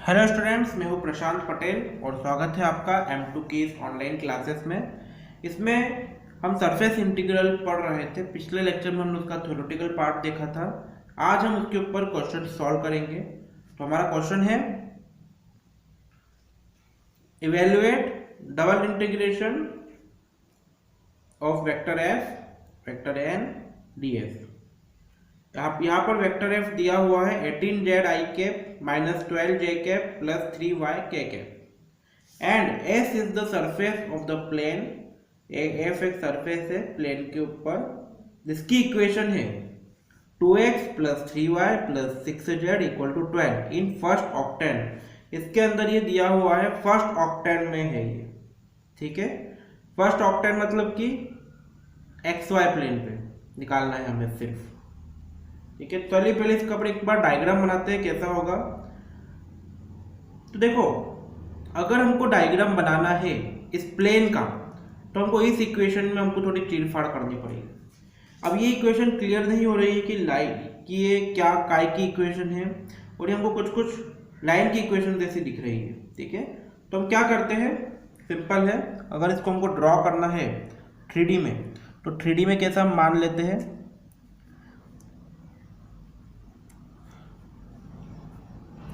Hello students, मैं हूं प्रशांत पटेल और स्वागत है आपका M2 की इस ऑनलाइन क्लासेस में। इसमें हम सरफेस इंटीग्रल पढ़ रहे थे। पिछले लेक्चर में हमने उसका थ्योरेटिकल पार्ट देखा था। आज हम उसके ऊपर क्वेश्चन सॉल्व करेंगे। तो हमारा क्वेश्चन है evaluate double integration of vector F vector N D F. यहाँ पर वेक्टर एफ दिया हुआ है 18z i cap minus 12j cap plus 3y k cap and s is the surface of the plane. f एक surface है plane के ऊपर, जिसकी इक्वेशन है 2x plus 3y plus 6z equal to 12 in first octane. इसके अंदर ये दिया हुआ है फर्स्ट ऑक्टेन में है ये, ठीक है। फर्स्ट ऑक्टेन मतलब कि xy प्लेन पे निकालना है हमें सिर्फ, ठीक है। चलिए पहले इसका एक बार डायग्राम बनाते हैं कैसा होगा। तो देखो, अगर हमको डायग्राम बनाना है इस प्लेन का तो हमको इस इक्वेशन में हमको थोड़ी चीरफाड़ करनी पड़ेगी। अब ये इक्वेशन क्लियर नहीं हो रही है कि लाइन कि ये क्या काय की इक्वेशन है, और ये हमको कुछ कुछ लाइन की इक्वेशन जैसी दिख रही है, ठीक है। तो हम क्या करते हैं, सिंपल है। अगर इसको हमको ड्रॉ करना है 3D में, तो 3D में कैसा हम मान लेते हैं,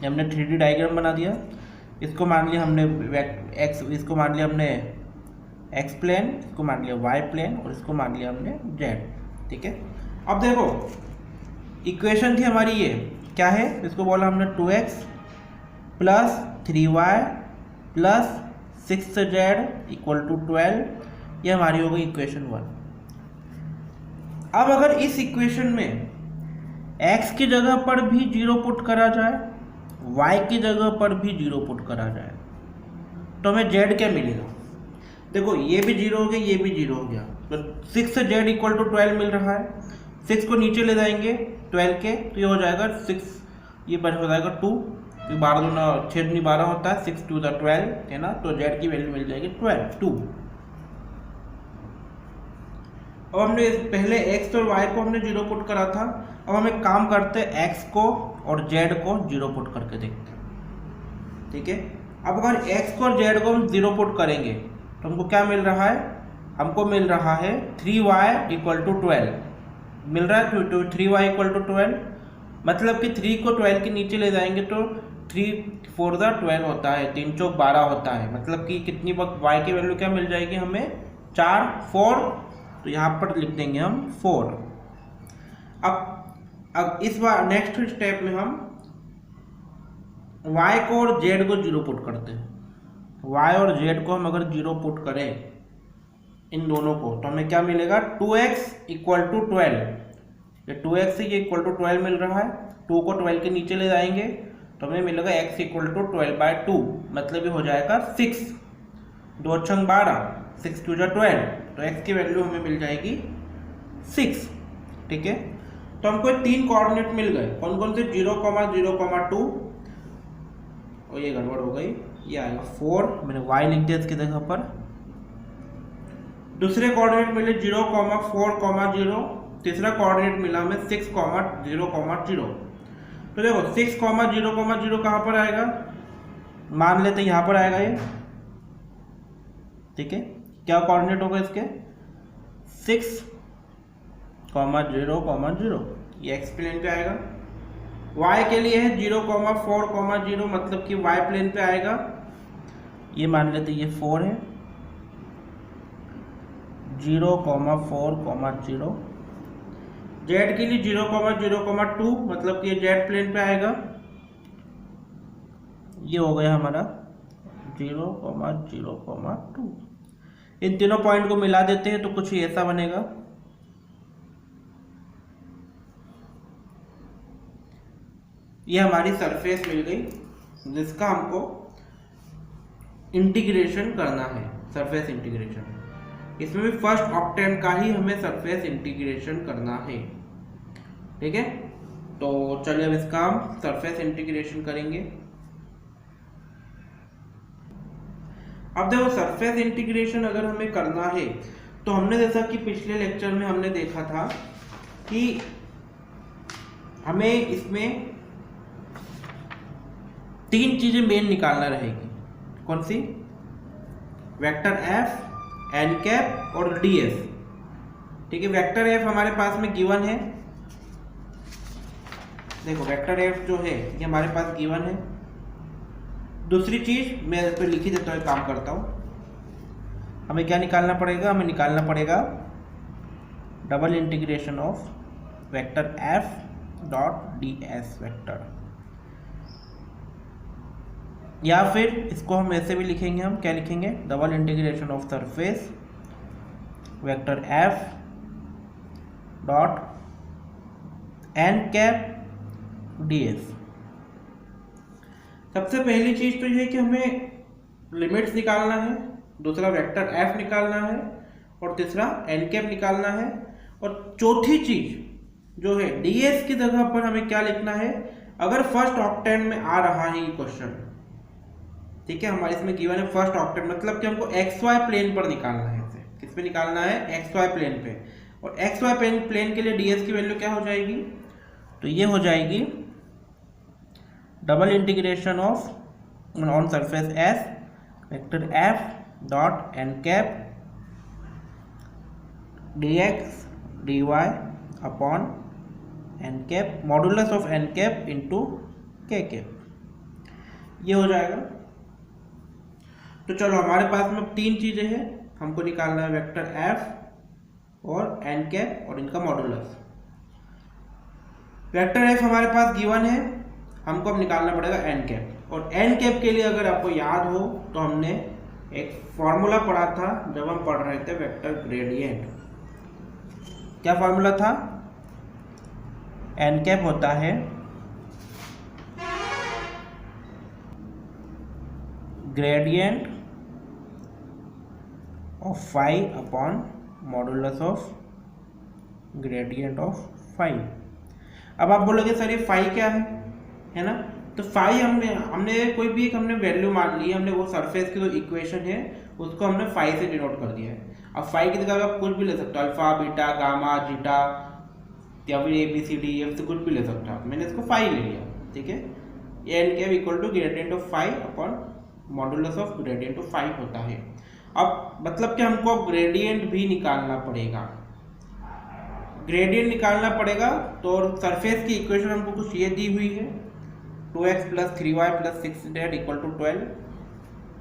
हमने 3D डायग्राम बना दिया। इसको मान लिया हमने एक्स, इसको मान लिया हमने एक्स प्लेन, इसको मान लिया वाई प्लेन और इसको मान लिया हमने जेड, ठीक है। अब देखो इक्वेशन थी हमारी ये क्या है, इसको बोला हमने 2x plus 3y plus 6z equal to 12। ये हमारी हो गई इक्वेशन 1। अब अगर इस इक्वेशन में x की जगह पर भी 0 पुट करा जाए, y की जगह पर भी 0 पुट करा जाए, तो हमें z क्या मिलेगा। देखो ये भी 0 हो गया, ये भी 0 हो गया, तो 6z इक्वल टू 12 मिल रहा है। 6 को नीचे ले जाएंगे 12 के, तो ये हो जाएगा 6, ये बन हो जाएगा 2, 12 दूना 6 दूनी 12 होता है, 6 टू द 12 है ना, तो z की वैल्यू मिल जाएगी 12 2। अब हमने पहले x और y को हमने 0 पुट करा था। अब हम एक काम करते हैं, x को और z को 0 पुट करके देखते हैं, ठीक है। अब अगर x को और z को हम 0 पुट करेंगे तो हमको क्या मिल रहा है, हमको मिल रहा है 3y इक्वल टू 12 मिल रहा है। 3y इक्वल टू 12 मतलब कि 3 को 12 के नीचे ले जाएंगे तो 3 4 12 होता है, 3 चौक 12 होता है। मतलब कि कितनी वक्त y की वैल्यू क्या मिल जाएगी हमें 4 4, तो यहाँ पर लिख देंगे हम 4। अब इस बार नेक्स्ट स्टेप में हम y को और z को 0 पुट करते हैं। y और z को हम अगर 0 पुट करें इन दोनों को, तो हमें क्या मिलेगा 2x इक्वल टू 12। ये 2x है, ये इक्वल टू 12 मिल रहा है। 2 को 12 के नीचे ले जाएंगे तो हमें मिलेगा x इक्वल टू 12/2, मतलब ये हो जाएगा 6 2 छंग 12, 6 2 जा 12, तो x की वैल्यू हमें मिल जाएगी 6, ठीक है। तो हमको 3 कोऑर्डिनेट मिल गए, कौन कौन से 0, 0, 2, और ये गड़बड़ हो गई, ये आएगा 4, मैंने y लिख दिया इसकी जगह पर। दूसरे कोऑर्डिनेट मिले 0, 4, 0। तीसरा कोऑर्डिनेट मिला हमें 6, 0, 0। तो देखो 6, 0, 0 कहाँ पर आएगा, मान लेते हैं यहाँ पर आएगा ये, ठीक है। क्या कोऑर्डिनेट होगा इसके 6, 0, 0, ये x प्लेन पे आएगा। y के लिए है 0, 4, 0, मतलब कि y प्लेन पे आएगा। ये मान लेते ये 4 है, 0, 4, 0। z के लिए 0, 0, 2, मतलब कि ये z प्लेन पे आएगा। ये हो गया हमारा 0, 0, 2। इन तीनों पॉइंट को मिला देते हैं तो कुछ ऐसा बनेगा। ये हमारी सरफेस मिल गई जिसका हमको इंटीग्रेशन करना है, सरफेस इंटीग्रेशन। इसमें भी फर्स्ट ऑक्टेन का ही हमें सरफेस इंटीग्रेशन करना है, ठीक है। तो चलिए अब इसका हम सरफेस इंटीग्रेशन करेंगे। अब देखो सरफेस इंटीग्रेशन अगर हमें करना है तो हमने जैसा कि पिछले लेक्चर में हमने देखा था कि हमें इसमें तीन चीजें मेन निकालना रहेगी। कौन सी? वेक्टर एफ, एन कैप और डी एस। ठीक है, वेक्टर एफ हमारे पास में गिवन है। देखो वेक्टर एफ जो है ये हमारे पास गिवन है। दूसरी चीज मैं इस पर लिख ही देता हूँ, काम करता हूँ। हमें क्या निकालना पड़ेगा? हमें निकालना पड़ेगा double integration of vector F dot D S vector, या फिर इसको हम ऐसे भी लिखेंगे। हम क्या लिखेंगे? Double integration of surface vector F dot N cap D S. सबसे पहली चीज तो ये है कि हमें लिमिट्स निकालना है, दूसरा वेक्टर एफ निकालना है और तीसरा एन कैप निकालना है। और चौथी चीज जो है डी एस की जगह पर हमें क्या लिखना है? अगर फर्स्ट ऑक्टेन में आ रहा है ये क्वेश्चन, ठीक है, हमारे इसमें गिवन है फर्स्ट ऑक्टेन, मतलब कि हमको एक्स वाई प्लेन पर निकालना है। इसे किस पे निकालना है? एक्स वाई प्लेन पे। और एक्स वाई प्लेन के लिए डीएस की वैल्यू क्या हो जाएगी? तो ये हो जाएगी double integration of on surface S vector F dot N cap D X D Y upon N cap modulus of N cap into K cap, ये हो जाएगा। तो चलो हमारे पास में तीन चीजें हैं, हमको निकालना है वेक्टर एफ और एन कैप और इनका मॉडुलस। वेक्टर एफ हमारे पास गिवन है, हमको अब निकालना पड़ेगा एन कैप। और एन कैप के लिए अगर आपको याद हो तो हमने एक फॉर्मूला पढ़ा था जब हम पढ़ रहे थे वेक्टर ग्रेडियंट। क्या फॉर्मूला था? एन कैप होता है gradient of phi upon modulus of gradient of phi. अब आप बोलोगे सर ये फाई क्या है ना? तो फाई हमने कोई भी एक हमने वैल्यू मान ली, हमने वो सरफेस की जो इक्वेशन है उसको हमने फाई से डिनोट कर दिया है। अब फाई की जगह आप कुछ भी ले सकते हो, अल्फा बीटा गामा जीटा या फिर A B C D F से कुछ भी ले सकते हो। मैंने इसको फाई ले लिया, ठीक है। N cap equal to gradient of phi upon modulus of gradient of phi होता है। अब मतलब कि हमको अब ग्रेडियंट भी निकालना पड़ेगा, ग्रेडियंट निकालना पड़ेगा। तो सरफेस की इक्वेशन हमको कुछ ये दी हुई है 2x plus 3y plus 6z equal to 12।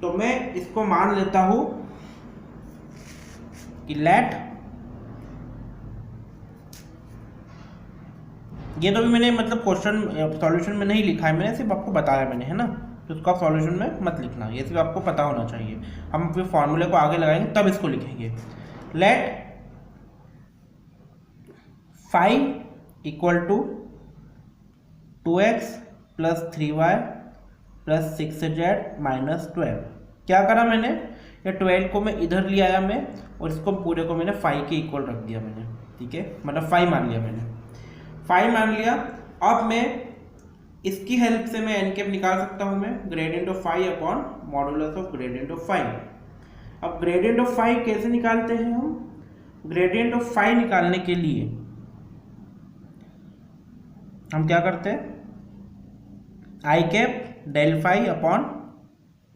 तो मैं इसको मान लेता हूं कि लेट, ये तो भी मैंने मतलब क्वेश्चन सॉल्यूशन में नहीं लिखा है, मैंने सिर्फ आपको बताया मैंने, है ना। तो उसको आप सॉल्यूशन में मत लिखना, ये सिर्फ आपको पता होना चाहिए। हम फिर फॉर्मूले को आगे लगाएंगे तब इसको लिखेंगे। Let 5 equal to 2x plus 3y plus 6z minus 12। क्या करा मैंने? ये 12 को मैं इधर ले आया मैं, और इसको पूरे को मैंने 5 के इक्वल रख दिया मैंने, ठीक है, मतलब 5 मान लिया मैंने, 5 मान लिया। अब मैं इसकी हेल्प से मैं एन कैप निकाल सकता हूँ मैं, gradient of 5 upon modulus of gradient of 5। अब ग्रेडियंट ऑफ 5 कैसे निकालते हैं हम? ग्रेडियंट ऑफ 5 निकालने के लिए हम क्या करते हैं? I cap del phi upon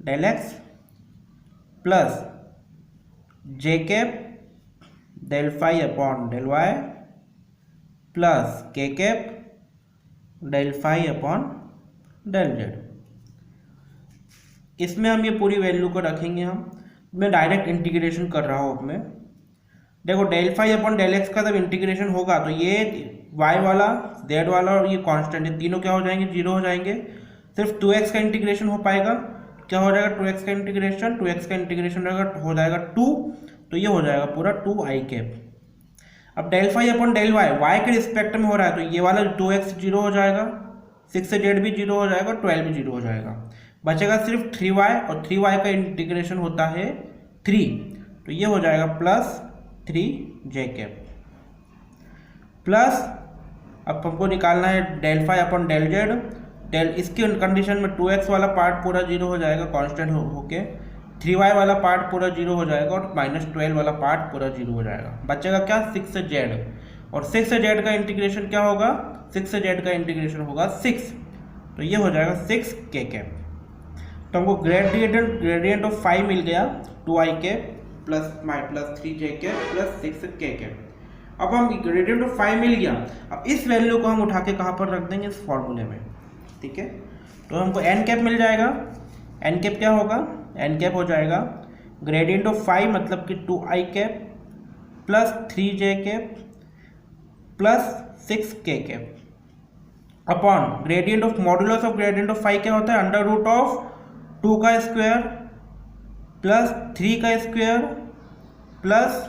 del x plus j cap del phi upon del y plus k cap del phi upon del z. इसमें हम ये पूरी वैल्यू को रखेंगे। मैं डायरेक्ट इंटीग्रेशन कर रहा हूँ। मैं देखो del phi upon del X का जब इंटीग्रेशन होगा तो ये y वाला z वाला और ये कांस्टेंट, ये तीनों क्या हो जाएंगे? 0 हो जाएंगे। सिर्फ 2x का इंटीग्रेशन हो पाएगा। क्या हो जाएगा? 2x का इंटीग्रेशन, 2x का इंटीग्रेशन हो जाएगा 2, तो ये हो जाएगा पूरा 2i कैप। अब del phi upon del y के रिस्पेक्ट में हो रहा है, तो ये वाला 2x 0 हो जाएगा, 6z भी 0 हो जाएगा, 12 भी 0 हो जाएगा। बचेगा सिर्फ 3y, और 3y का इंटीग्रेशन होता है 3, तो ये हो जाएगा प्लस 3j कैप प्लस, अब हमको निकालना है del phi upon del Z. Del इसकी कंडीशन में 2x वाला पार्ट पूरा 0 हो जाएगा कांस्टेंट होके, 3y वाला पार्ट पूरा 0 हो जाएगा और माइनस 12 वाला पार्ट पूरा 0 हो जाएगा। बचेगा क्या? 6z, और 6z का इंटीग्रेशन क्या होगा? 6z का इंटीग्रेशन होगा 6, तो ये हो जाएगा 6 के कैप। तो हमको ग्रेडियंट ऑफ फाइव मिल गया 2i cap plus 3j cap plus 6k cap. अब हम ग्रेडियंट ऑफ फाइव मिल गया, अब इस वैल्यू को हम उठा के कहाँ पर रख देंगे, इस फॉर्मूले में। ठीक है, तो हमको n कैप मिल जाएगा। n कैप क्या होगा, n कैप हो जाएगा ग्रेडियंट ऑफ फाइव मतलब कि 2i cap plus 3j cap plus 6k cap upon gradient of modulus of gradient of five क्या होता है, अंडर रूट ऑफ 2 का स्क्वायर प्लस 3 का स्क्वायर प्लस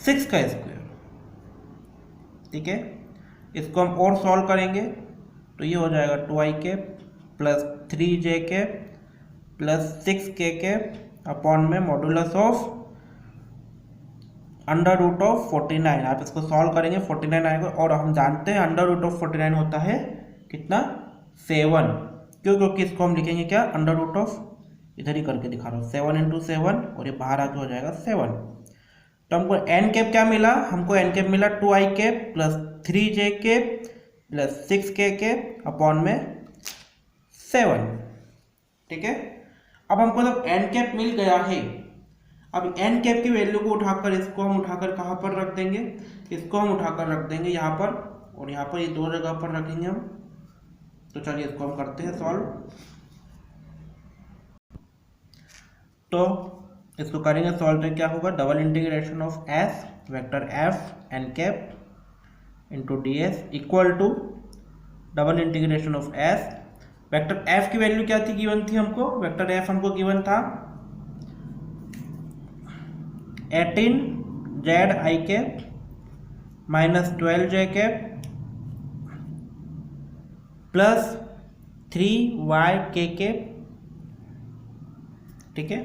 6 का स्क्वायर। ठीक है, इसको हम और सॉल्व करेंगे तो ये हो जाएगा 2i cap plus 3j cap plus 6k cap upon में modulus of under root of 49। आप इसको सॉल्व करेंगे 49 आएगा, और हम जानते हैं अंडर रूट ऑफ 49 होता है कितना, 7। क्यों, क्योंकि इसको हम लिखेंगे क्या, अंडर रूट ऑफ, इधर ही करके दिखा रहा हूँ, 7 × 7 और ये बाहर आके हो जाएगा 7। तो हमको n कैप क्या मिला, हमको n कैप मिला 2i cap plus 3j cap plus 6k cap upon में 7। ठीक है, अब हमको जब n कैप मिल गया है, अब n कैप की वैल्यू को उठाकर इसको हम उठाकर कहाँ पर रख देंगे, इसको हम उठाकर रख देंगे यहाँ पर, और यहाँ पर ये दो जगह पर रखेंगे हम। तो चलिए इसको हम करते हैं सॉल्व। तो इसको करेंगे सॉल्व तो क्या होगा, double integration of s vector f n cap into D S equal to double integration of s vector f की वैल्यू क्या थी, गिवन थी हमको, वेक्टर f हमको गिवन था 18z i cap minus 12j cap plus 3y k cap. ठीक है,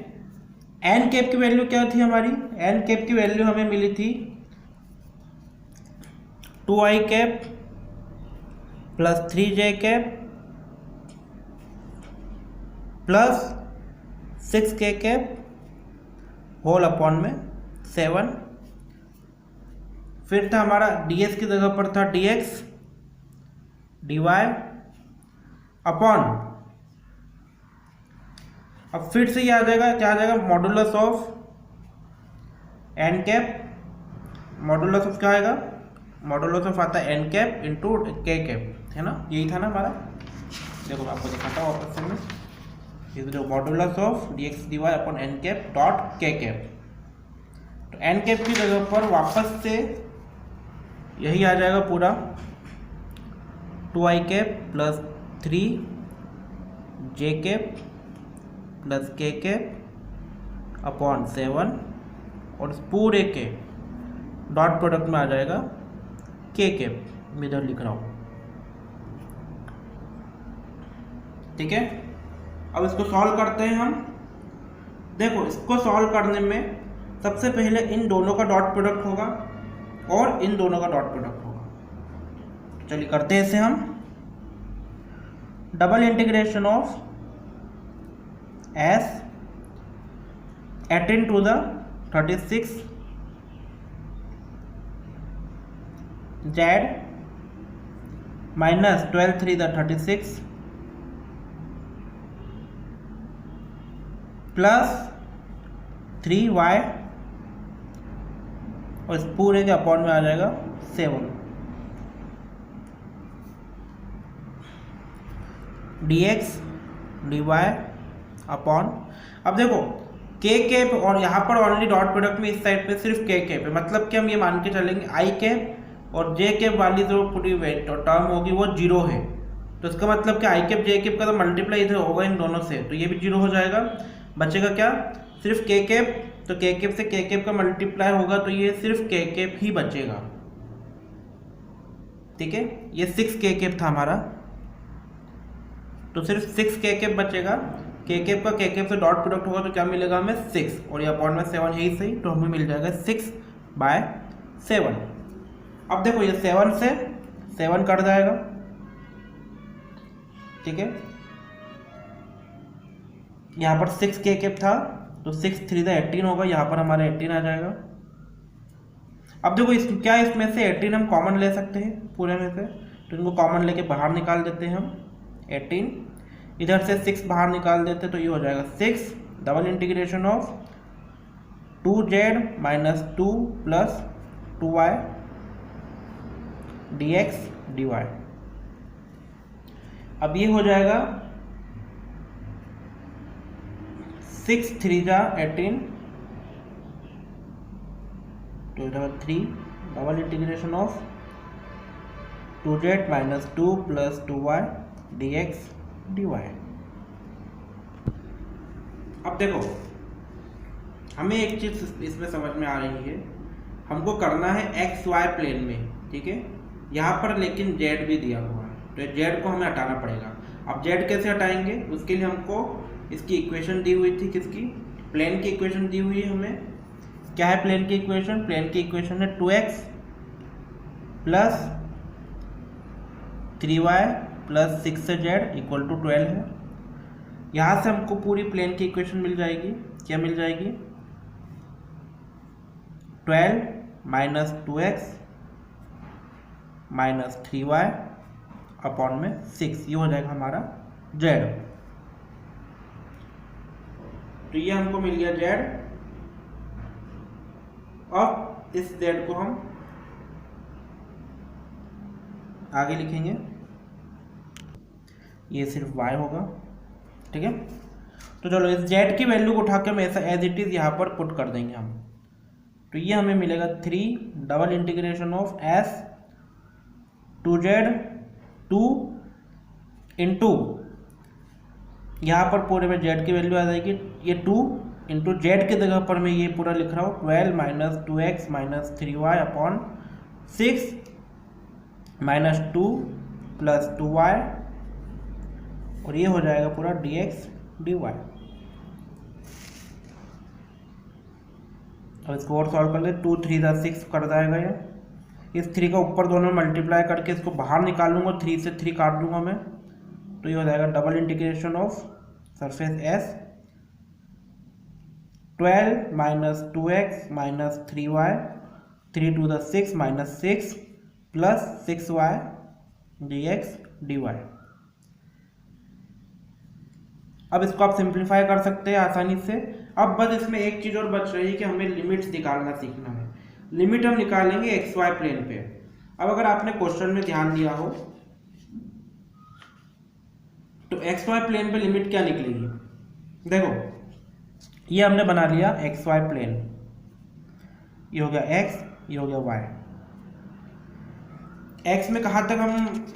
n cap की वैल्यू क्या थी हमारी, n कैप की वैल्यू हमें मिली थी 2i cap plus 3j cap plus 6k cap whole upon में 7। फिर था हमारा ds की जगह पर था dx dy अपॉन, अब फिर से ये आ जाएगा, क्या आ जाएगा, modulus of n cap, modulus of क्या आएगा, मॉडुलस ऑफ आता है n cap into k cap, है ना, यही था ना हमारा। देखो मैं आपको दिखाता हूँ वापस से में, is the modulus of dx dy upon n cap dot k cap. तो n कैप की जगह पर वापस से यही आ जाएगा पूरा 2i cap plus 3j cap plus k cap upon 7, और इस पूरे के डॉट प्रोडक्ट में आ जाएगा k कैप, मैं इधर लिख रहा हूँ। ठीक है, अब इसको सॉल्व करते हैं हम। देखो इसको सॉल्व करने में सबसे पहले इन दोनों का डॉट प्रोडक्ट होगा और इन दोनों का डॉट प्रोडक्ट होगा। चलिए करते हैं इसे हम। Double integration of s 18 to the 36 z minus 12 3 the 36 plus 3y और इस पूरे के अपॉन में आ जाएगा 7 dx dy अपॉन, अब देखो k कैप और यहाँ पर ओनली डॉट प्रोडक्ट में इस साइड पे सिर्फ k कैप है, मतलब कि हम ये मान के चलेंगे i कैप और j कैप वाली जो पूरी टर्म होगी वो 0 है। तो इसका मतलब कि i कैप j कैप का तो मल्टीप्लाई इधर होगा इन दोनों से, तो ये भी 0 हो जाएगा। बचेगा क्या, सिर्फ k कैप, तो k कैप से k कैप का मल्टीप्लाई होगा तो ये सिर्फ k कैप ही बचेगा। ठीक है, ये 6k कैप था हमारा, तो सिर्फ 6k कैप बचेगा। k कैप का k कैप से डॉट प्रोडक्ट होगा तो क्या मिलेगा हमें 6, और ये अपॉन में 7 है ही सही, तो हमें मिल जाएगा 6/7। अब देखो ये 7 से 7 कट जाएगा। ठीक है, यहाँ पर 6k कैप था तो 6 3 18 होगा, यहाँ पर हमारा 18 आ जाएगा। अब देखो क्या इसमें से 18 हम कॉमन ले सकते हैं पूरे में से, तो इनको कॉमन लेके बाहर निकाल देते हैं हम। इधर से 6 बाहर निकाल देते तो ये हो जाएगा 6 double integration of 2z minus 2 plus 2y dx dy। अब ये हो जाएगा 6 3 जा 18 तो इधर 3 double integration of 2z minus 2 plus 2y dx dy। अब देखो हमें एक चीज इसमें समझ में आ रही है, हमको करना है एक्स वाई प्लेन में, ठीक है। यहाँ पर लेकिन जेड भी दिया हुआ है तो जेड को हमें हटाना पड़ेगा। अब जेड कैसे हटाएंगे, उसके लिए हमको इसकी इक्वेशन दी हुई थी, किसकी, प्लेन की इक्वेशन दी हुई है हमें। क्या है प्लेन की इक्वेशन, प्लेन की इक्वेशन है 2x plus 3y plus 6z equal to 12 है। यहाँ से हमको पूरी प्लेन की इक्वेशन मिल जाएगी। क्या मिल जाएगी, 12 minus 2x minus 3y upon में 6, ये हो जाएगा हमारा z। तो ये हमको मिल गया z। अब इस z को हम आगे लिखेंगे, ये सिर्फ y होगा, ठीक है। तो चलो इस z की वैल्यू को उठा के हम ऐसा एज इट इज यहाँ पर पुट कर देंगे हम। तो ये हमें मिलेगा 3 double integration of s 2z 2 into, यहाँ पर पूरे में z की वैल्यू आ जाएगी, ये 2 इंटू जेड की जगह पर मैं ये पूरा लिख रहा हूँ 12 minus 2x minus 3y upon 6 minus 2 plus 2y, और ये हो जाएगा पूरा dx dy। अब इसको और सॉल्व कर ले, 2 3 जा 6 कर जाएगा ये। इस 3 का ऊपर दोनों में मल्टीप्लाई करके इसको बाहर निकाल लूँगा, 3 से 3 काट दूंगा मैं, तो ये हो जाएगा double integration of surface S 12 minus 2x minus 3y 3 to the 6 minus 6 plus 6y dx dy। अब इसको आप सिंप्लीफाई कर सकते हैं आसानी से। अब बस इसमें एक चीज़ और बच रही है कि हमें लिमिट्स निकालना सीखना है। लिमिट हम निकालेंगे एक्स वाई प्लेन पे। अब अगर आपने क्वेश्चन में ध्यान दिया हो तो एक्स वाई प्लेन पे लिमिट क्या निकलेगी, देखो ये हमने बना लिया एक्स वाई प्लेन, ये हो गया एक्स, ये हो गया वाई। एक्स में कहाँ तक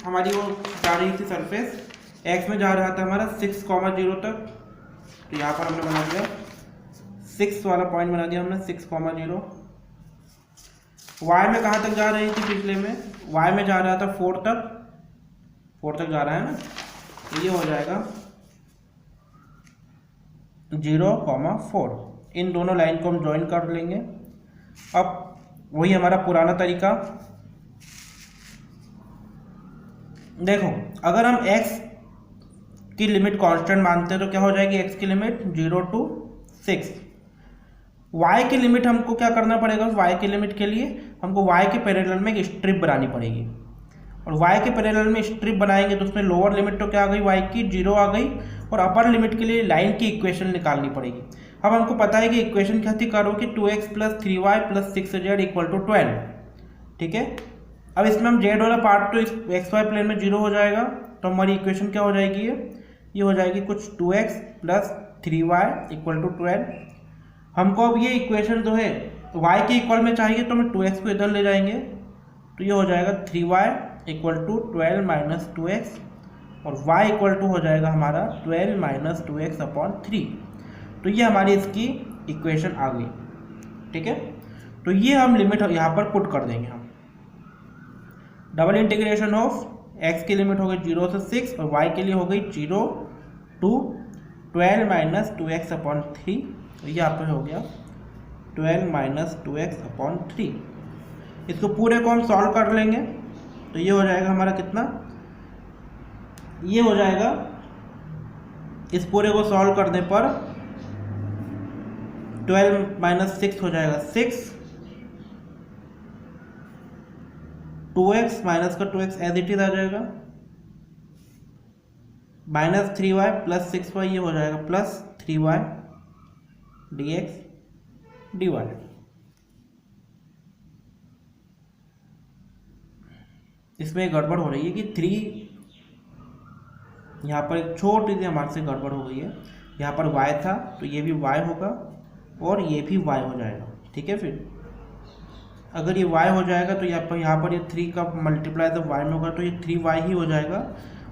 हमारी वो जा रही थी सरफेस, एक्स में जा रहा था हमारा 6,0 तक, तो यहाँ पर हमने बना दिया 6 वाला पॉइंट बना दिया हमने 6,0। वाई में कहाँ तक जा रही थी पिछले में, वाई में जा रहा था 4 तक जा रहा है ना, तो ये हो जाएगा 0,4। इन दोनों लाइन को हम ज्वाइन कर लेंगे। अब वही हमारा पुराना तरीका, देखो अगर हम x की लिमिट कांस्टेंट मानते हैं तो क्या हो जाएगी, x की लिमिट 0 to 6। y की लिमिट हमको क्या करना पड़ेगा, y की लिमिट के लिए हमको y के पैरेलल में एक स्ट्रिप बनानी पड़ेगी, और y के पैरेलल में स्ट्रिप बनाएंगे तो उसमें लोअर लिमिट तो क्या आ गई, y की 0 आ गई, और अपर लिमिट के लिए लाइन की इक्वेशन निकालनी पड़ेगी। अब हमको पता है कि इक्वेशन क्या थी, करो कि 2x plus 3y plus 6z equal to 12, ठीक है। अब इसमें हम z वाला पार्ट तो इस एक्स वाई प्लेन में 0 हो जाएगा, तो हमारी इक्वेशन क्या हो जाएगी, ये हो जाएगी कुछ 2x plus 3y equal to 12। हमको अब ये इक्वेशन जो है y के इक्वल में चाहिए तो हम 2x को इधर ले जाएंगे, तो ये हो जाएगा 3y equal to 12 minus 2x, और y इक्वल टू हो जाएगा हमारा 12 माइनस 2x अपॉन 3। तो ये हमारी इसकी इक्वेशन आ गई, ठीक है। तो ये हम लिमिट यहाँ पर पुट कर देंगे हम। डबल इंटीग्रेशन ऑफ x की लिमिट हो गई 0 से 6 और y के लिए हो गई 0 to 12 माइनस 2x अपॉन 3, तो यहाँ पर हो गया 12 माइनस 2x अपॉन 3। इसको पूरे को हम सॉल्व कर लेंगे तो ये हो जाएगा हमारा कितना, ये हो जाएगा इस पूरे को सॉल्व करने पर 12 माइनस 6 हो जाएगा 6, 2x माइनस का 2x एज इट इज आ जाएगा, माइनस 3y प्लस 6y, ये हो जाएगा प्लस 3y dx dy। इसमें गड़बड़ हो रही है कि 3, यहाँ पर एक छोटी सी हमारे से गड़बड़ हो गई है। यहाँ पर y था तो ये भी y होगा और ये भी y हो जाएगा, ठीक है। फिर अगर ये y हो जाएगा तो यहाँ पर ये 3 का मल्टीप्लाई जब y में होगा तो ये 3y ही हो जाएगा,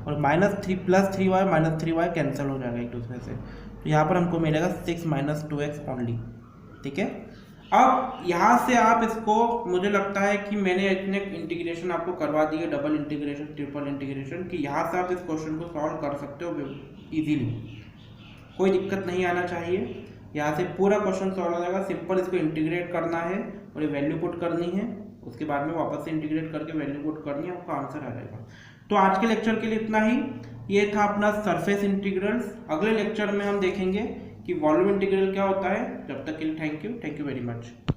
और -3 plus 3y minus 3y cancel हो जाएगा एक दूसरे से, तो यहाँ पर हमको मिलेगा 6 माइनस 2x ओनली, ठीक है। अब यहाँ से आप इसको, मुझे लगता है कि मैंने इतने इंटीग्रेशन आपको करवा दिए, डबल इंटीग्रेशन, ट्रिपल इंटीग्रेशन, कि यहाँ से आप इस क्वेश्चन को सॉल्व कर सकते हो इजीली, कोई दिक्कत नहीं आना चाहिए। यहाँ से पूरा क्वेश्चन सॉल्व हो जाएगा। सिंपल इसको इंटीग्रेट करना है और ये वैल्यू पुट करनी है, उसके बाद में वापस से इंटीग्रेट करके वैल्यू पुट करनी है, आपका आंसर आ जाएगा। तो आज के लेक्चर के लिए इतना ही। ये था अपना सरफेस इंटीग्रल्स। अगले लेक्चर में हम देखेंगे कि वॉल्यूम इंटीग्रल क्या होता है। जब तक के लिए थैंक यू वेरी मच।